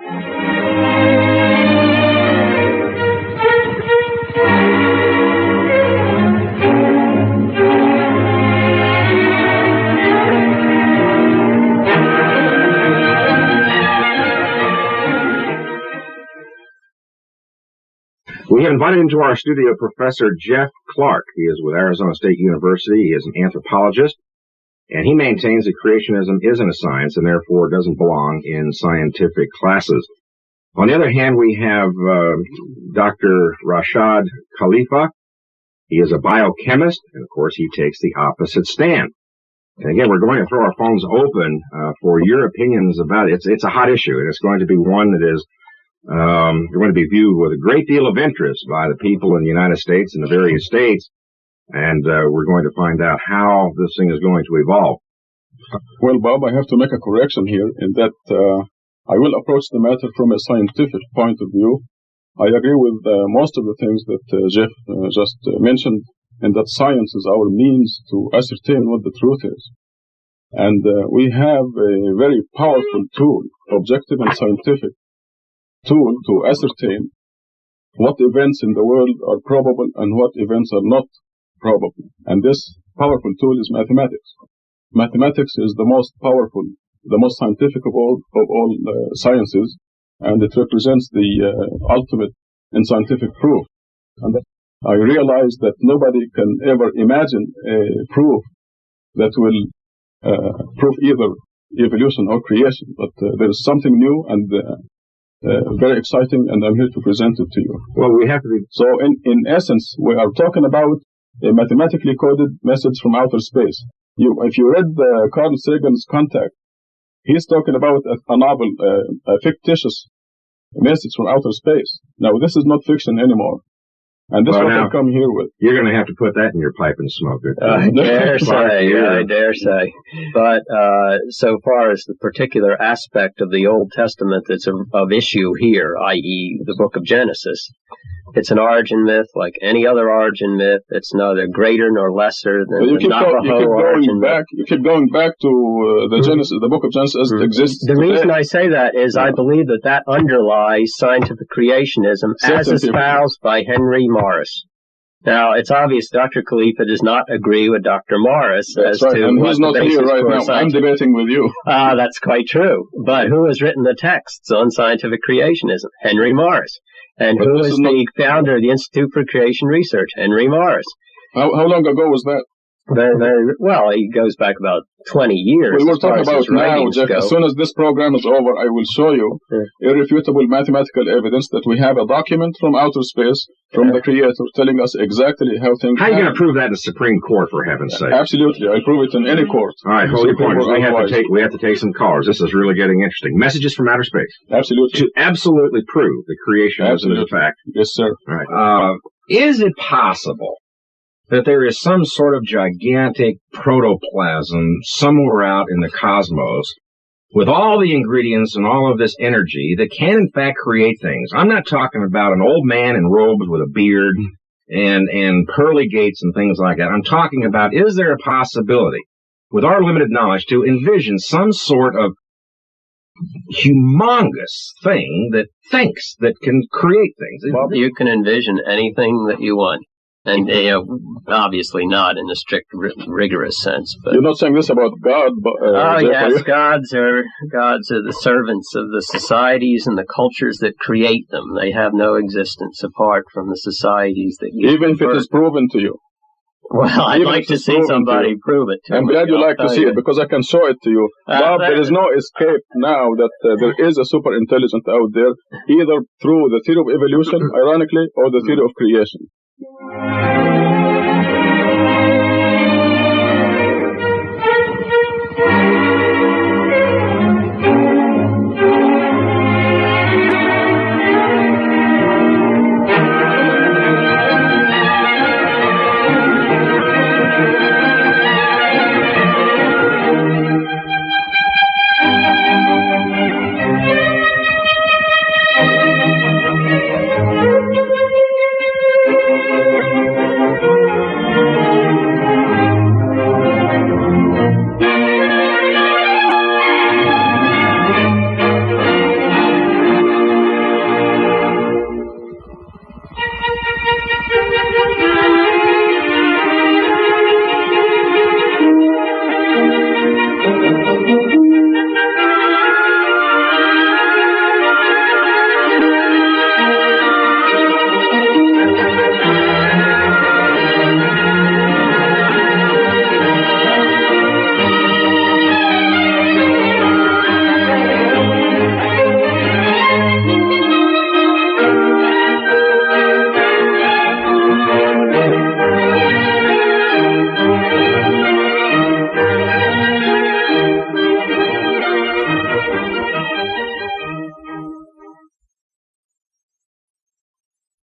We have invited into our studio Professor Jeff Clark. He is with Arizona State University. He is an anthropologist, and he maintains that creationism isn't a science and therefore doesn't belong in scientific classes. On the other hand, we have Dr. Rashad Khalifa. He is a biochemist, and of course he takes the opposite stand. And again, we're going to throw our phones open for your opinions about it. It's a hot issue, and it's going to be one that is going to be viewed with a great deal of interest by the people in the United States and the various states, and we're going to find out how this thing is going to evolve. Well, Bob, I have to make a correction here in that I will approach the matter from a scientific point of view. I agree with most of the things that Jeff just mentioned, and that science is our means to ascertain what the truth is. And we have a very powerful tool, objective and scientific tool, to ascertain what events in the world are probable and what events are not probable. And this powerful tool is mathematics. Mathematics is the most powerful, the most scientific of all sciences, and it represents the ultimate in scientific proof. And I realize that nobody can ever imagine a proof that will prove either evolution or creation, but there is something new and very exciting, and I'm here to present it to you. Well, we have to be... So, in essence, we are talking about a mathematically coded message from outer space. If you read Carl Sagan's Contact, he's talking about a novel, a fictitious message from outer space. Now, this is not fiction anymore. And this is what I come here with. You're going to have to put that in your pipe and smoke it. I dare say. But so far as the particular aspect of the Old Testament that's of issue here, i.e. the book of Genesis, it's an origin myth like any other origin myth. It's neither greater nor lesser than the Navajo origin myth. You keep going back to the Genesis, the book of Genesis as it exists The today. reason I say that is I believe that underlies scientific creationism as espoused by Henry Morris. Now, it's obvious Dr. Khalifa does not agree with Dr. Morris as to and what he's not the basis here right for now. scientific... I'm debating with you. That's quite true. But who has written the texts on scientific creationism? Henry Morris. And who is the founder of the Institute for Creation Research? Henry Morris. How long ago was that? Very well, he goes back about 20 years. Well, we're talking about now, Jeff. As soon as this program is over, I will show you irrefutable mathematical evidence that we have a document from outer space, from the Creator, telling us exactly how things How are you going to prove that in the Supreme Court, for heaven's sake? Absolutely. I'll prove it in any court. All right, hold your pointers. We have to take some callers. This is really getting interesting. Messages from outer space. Absolutely. To absolutely prove that creationism is a fact. Yes, sir. All right. Is it possible that there is some sort of gigantic protoplasm somewhere out in the cosmos with all the ingredients and all of this energy that can in fact create things? I'm not talking about an old man in robes with a beard and pearly gates and things like that. I'm talking about, is there a possibility, with our limited knowledge, to envision some sort of humongous thing that thinks, that can create things? Well, you can envision anything that you want. And obviously not in a strict, rigorous sense. But you're not saying this about God, but yes, gods are the servants of the societies and the cultures that create them. They have no existence apart from the societies that you. Even if it is proven to you. Well, I'd like to see somebody prove it to me. I'm glad you like to see it, because I can show it to you. Bob, there is no escape now that there is a super intelligence out there, either through the theory of evolution, ironically, or the theory of creation.